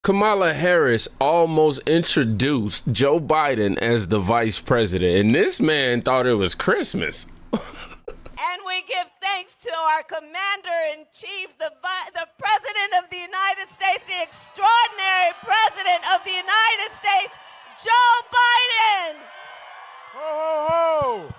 Kamala Harris almost introduced Joe Biden as the vice president, and this man thought it was Christmas. And we give thanks to our commander-in-chief, the President of the United States, the extraordinary President of the United States, Joe Biden. Ho, ho, ho.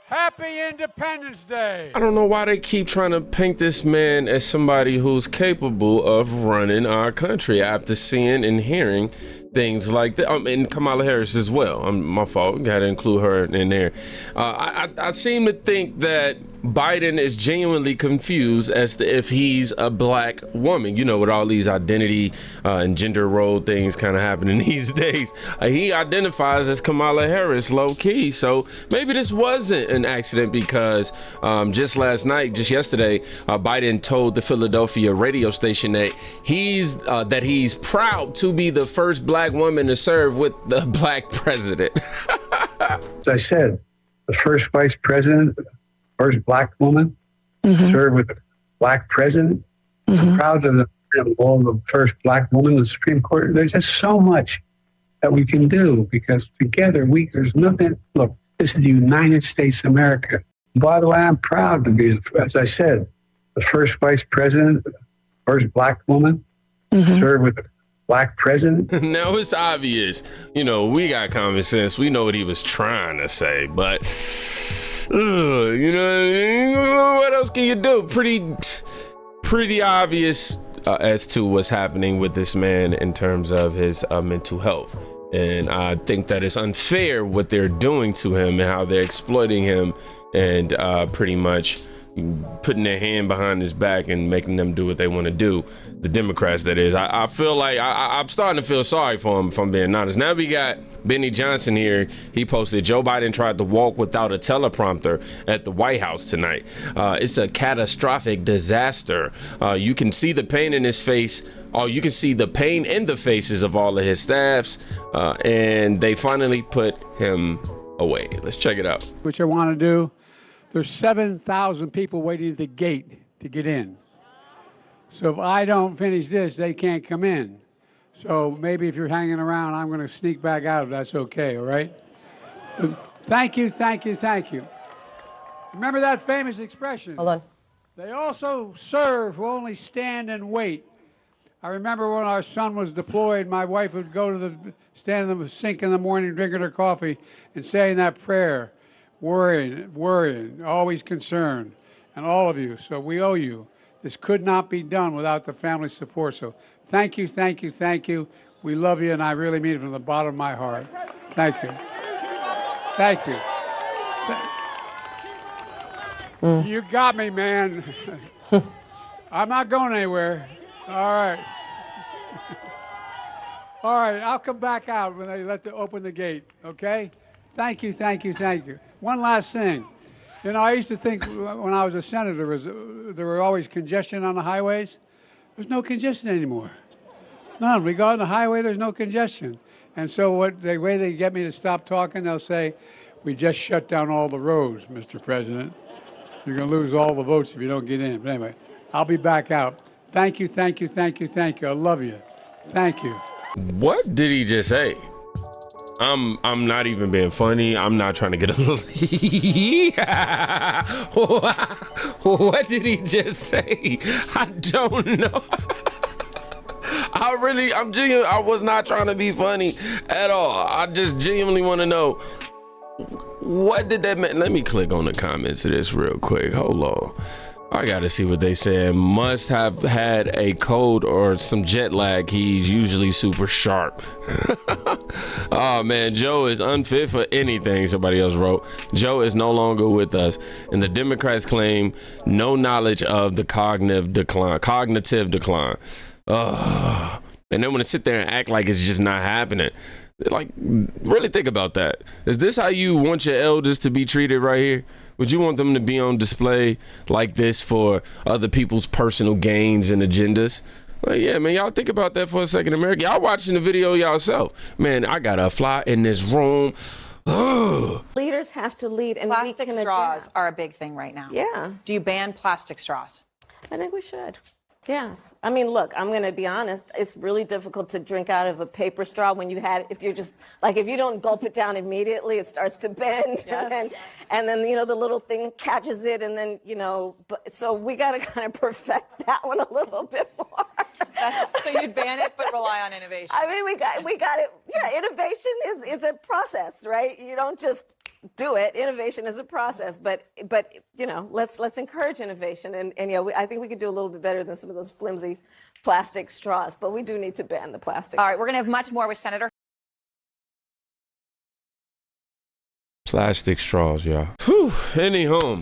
Happy Independence Day. I don't know why they keep trying to paint this man as somebody who's capable of running our country after seeing and hearing things like that. And Kamala Harris as well. My fault. Got to include her in there. I seem to think that Biden is genuinely confused as to if he's a black woman. You know, with all these identity and gender role things kind of happening these days. He identifies as Kamala Harris low key. So maybe this wasn't an accident because just yesterday, Biden told the Philadelphia radio station that he's proud to be the first black woman to serve with the black president. As I said, the first vice president, first black woman to serve with the black president. I'm proud of the first black woman in the Supreme Court. There's just so much that we can do because together there's nothing. Look, this is the United States of America. By the way, I'm proud to be, as I said, the first vice president, first black woman to serve with the black president. Now it's obvious, we got common sense. We know what he was trying to say, but what else can you do? Pretty obvious as to what's happening with this man in terms of his mental health. And I think that it's unfair what they're doing to him and how they're exploiting him and pretty much putting their hand behind his back and making them do what they want to do. The Democrats, that is. I feel like I'm starting to feel sorry for him, if I'm being honest. Now we got Benny Johnson here. He posted, Joe Biden tried to walk without a teleprompter at the White House tonight. It's a catastrophic disaster. You can see the pain in his face. You can see the pain in the faces of all of his staffs. And they finally put him away. Let's check it out. Which I want to do. There's 7,000 people waiting at the gate to get in. So if I don't finish this, they can't come in. So maybe if you're hanging around, I'm going to sneak back out if that's okay, all right? Thank you, thank you, thank you. Remember that famous expression? Hold on. They also serve who only stand and wait. I remember when our son was deployed, my wife would go to stand in the sink in the morning, drinking her coffee, and saying that prayer. Worrying, always concerned, and all of you. So we owe you. This could not be done without the family support. So thank you, thank you, thank you. We love you, and I really mean it from the bottom of my heart. Thank you. Thank you. You got me, man. I'm not going anywhere. All right. All right, I'll come back out when they open the gate, okay? Thank you, thank you, thank you. One last thing. I used to think when I was a senator, there were always congestion on the highways. There's no congestion anymore. None. We go on the highway, there's no congestion. And so the way they get me to stop talking, they'll say, we just shut down all the roads, Mr. President. You're going to lose all the votes if you don't get in. But anyway, I'll be back out. Thank you, thank you, thank you, thank you. I love you. Thank you. What did he just say? I'm not even being funny. I'm not trying to get a little. What did he just say? I don't know. I'm genuine. I was not trying to be funny at all. I just genuinely want to know, what did that mean? Let me click on the comments of this real quick. Hold on. I gotta see what they said. Must have had a cold or some jet lag. He's usually super sharp. Oh man, Joe is unfit for anything, somebody else wrote. Joe is no longer with us. And the Democrats claim no knowledge of the cognitive decline. And then when they sit there and act like it's just not happening. Like, really think about that. Is this how you want your elders to be treated right here? Would you want them to be on display like this for other people's personal gains and agendas? Like, yeah, man, y'all think about that for a second, America. Y'all watching the video yourself. Man, I got a fly in this room. Leaders have to lead, and plastic we can straws adapt. are a big thing right now. Yeah. Do you ban plastic straws? I think we should. Yes. I mean, look, I'm going to be honest. It's really difficult to drink out of a paper straw when if you're just like, if you don't gulp it down immediately, it starts to bend. Yes. And then, the little thing catches it. And then, so we got to kind of perfect that one a little bit more. So you'd ban it, but rely on innovation. I mean, we got it. Yeah, innovation is a process, right? You don't just do it. Innovation is a process, but let's encourage innovation, and I think we could do a little bit better than some of those flimsy plastic straws, but we do need to ban the plastic. All right, we're going to have much more with Senator. Plastic straws, y'all. Whew, anyhow,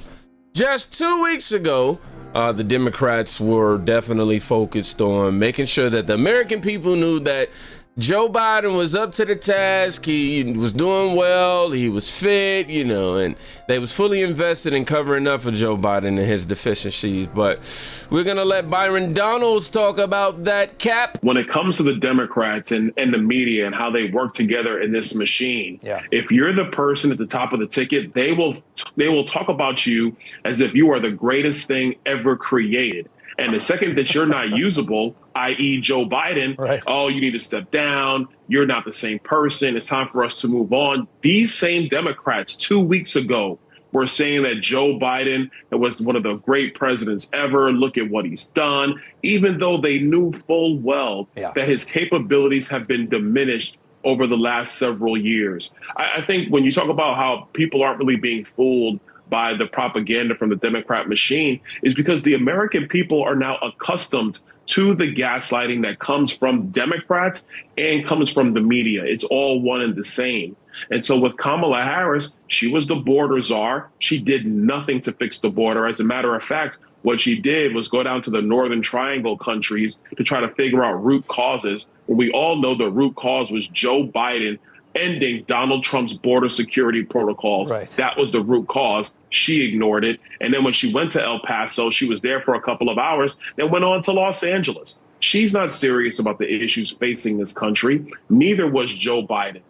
just 2 weeks ago, the Democrats were definitely focused on making sure that the American people knew that Joe Biden was up to the task. He was doing well. He was fit, and they was fully invested in covering up for Joe Biden and his deficiencies. But we're going to let Byron Donalds talk about that, Cap. When it comes to the Democrats and the media and how they work together in this machine, if you're the person at the top of the ticket, they will talk about you as if you are the greatest thing ever created. And the second that you're not usable, i.e. Joe Biden, oh, you need to step down. You're not the same person. It's time for us to move on. These same Democrats 2 weeks ago were saying that Joe Biden was one of the great presidents ever. Look at what he's done, even though they knew full well that his capabilities have been diminished over the last several years. I think when you talk about how people aren't really being fooled by the propaganda from the Democrat machine, is because the American people are now accustomed to the gaslighting that comes from Democrats and comes from the media. It's all one and the same. And so with Kamala Harris, she was the border czar. She did nothing to fix the border. As a matter of fact, what she did was go down to the Northern Triangle countries to try to figure out root causes. We all know the root cause was Joe Biden ending Donald Trump's border security protocols. That was the root cause. She ignored it. And then when she went to El Paso, she was there for a couple of hours, then went on to Los Angeles. She's not serious about the issues facing this country. Neither was Joe Biden.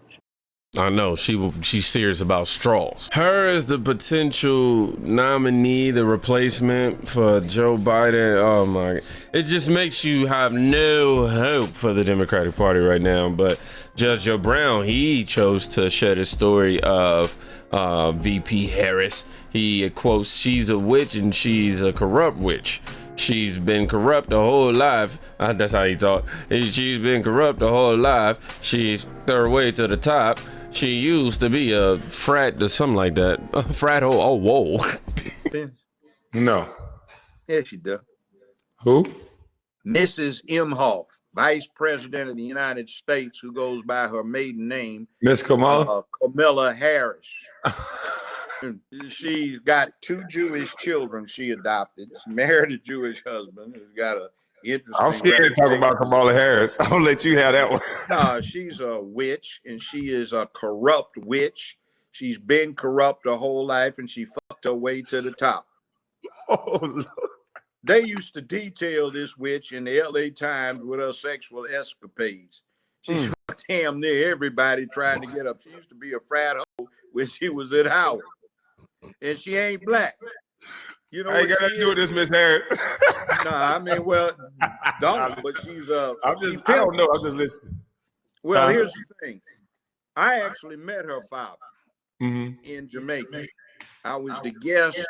I know she's serious about straws. Her as the potential nominee, the replacement for Joe Biden. Oh my! It just makes you have no hope for the Democratic Party right now. But Judge Joe Brown, he chose to share the story of VP Harris. He quotes, "She's a witch and she's a corrupt witch. She's been corrupt the whole life." That's how he talked. She's been corrupt the whole life. She's her way to the top. She used to be a frat or something like that. A frat hole. Oh, whoa. No. Yes, she does. Who? Mrs. Imhoff, Vice President of the United States, who goes by her maiden name, Miss Kamala? Kamala Harris. She's got 2 Jewish children she adopted. She married a Jewish husband who's got a interesting. I'm scared to talk about Kamala Harris. I'll let you have that one. No, she's a witch, and she is a corrupt witch. She's been corrupt her whole life, and she fucked her way to the top. Oh, Lord. They used to detail this witch in the LA Times with her sexual escapades. She's fucked damn near everybody trying to get up. She used to be a frat hoe when she was at Howard. And she ain't black. You know, I ain't got nothing to do with this, Miss Harris. Nah, I mean, well, don't, but she's I don't know. I'm just listening. Well, here's the thing. I actually met her father in Jamaica. I was the guest,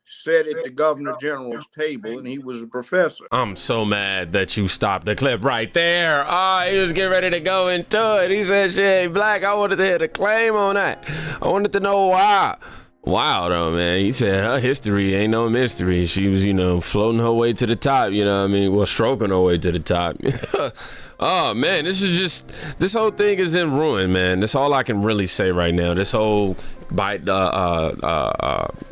sat at the Governor General's table, and he was a professor. I'm so mad that you stopped the clip right there. Oh, he was getting ready to go into it. He said she ain't black. I wanted to hear the claim on that. I wanted to know why. Wow, though, man. He said her history ain't no mystery. She was, floating her way to the top, well, stroking her way to the top. Oh, man, this whole thing is in ruin, man. That's all I can really say right now. This whole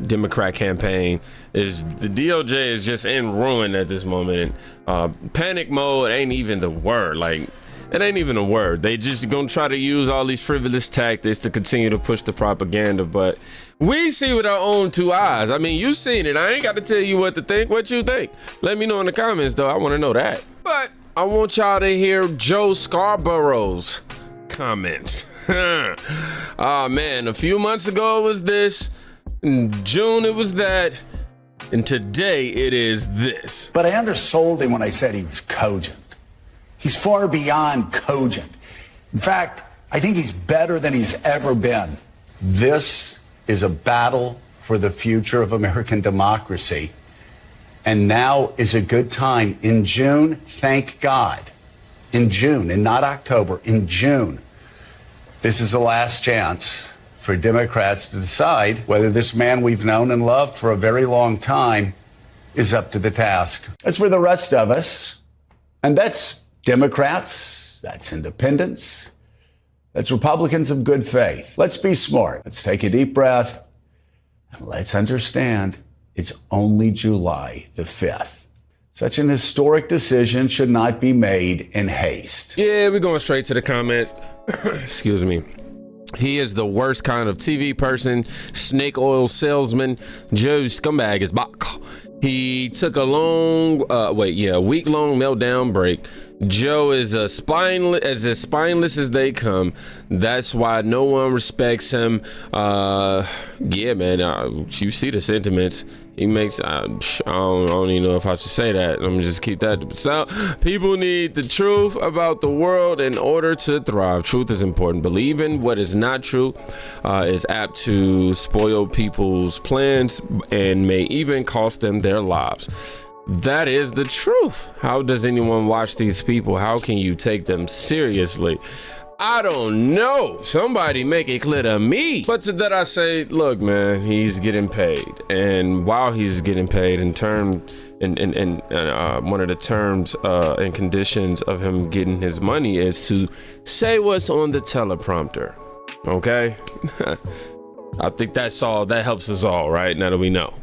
Democrat campaign is, the DOJ is just in ruin at this moment. And panic mode ain't even the word. Like, it ain't even a word. They just gonna try to use all these frivolous tactics to continue to push the propaganda, but we see with our own 2 eyes. I mean, you seen it. I ain't got to tell you what to think. What you think? Let me know in the comments, though. I want to know that. But I want y'all to hear Joe Scarborough's comments. Oh, man. A few months ago it was this. In June it was that. And today it is this. But I undersold him when I said he was cogent. He's far beyond cogent. In fact, I think he's better than he's ever been. This is a battle for the future of American democracy. And now is a good time. In June, thank God, in June, and not October, in June, this is the last chance for Democrats to decide whether this man we've known and loved for a very long time is up to the task. As for the rest of us, and that's Democrats, that's independents, that's Republicans of good faith. Let's be smart. Let's take a deep breath, and let's understand it's only July the 5th. Such an historic decision should not be made in haste. Yeah, we're going straight to the comments. Excuse me. He is the worst kind of TV person, snake oil salesman. Joe Scumbag is back. He took a week-long meltdown break. Joe is as spineless as they come. That's why no one respects him. Yeah, man. You see the sentiments he makes. I don't even know if I should say that. Let me just keep that. So people need the truth about the world in order to thrive. Truth is important. Believing what is not true is apt to spoil people's plans and may even cost them their lives. That is the truth. How does anyone watch these people? How can you take them seriously? I don't know. Somebody make it clear to me. But to that I say, look, man, he's getting paid. And while he's getting paid one of the terms and conditions of him getting his money is to say what's on the teleprompter. Okay? I think that's all. That helps us all, right? Now that we know.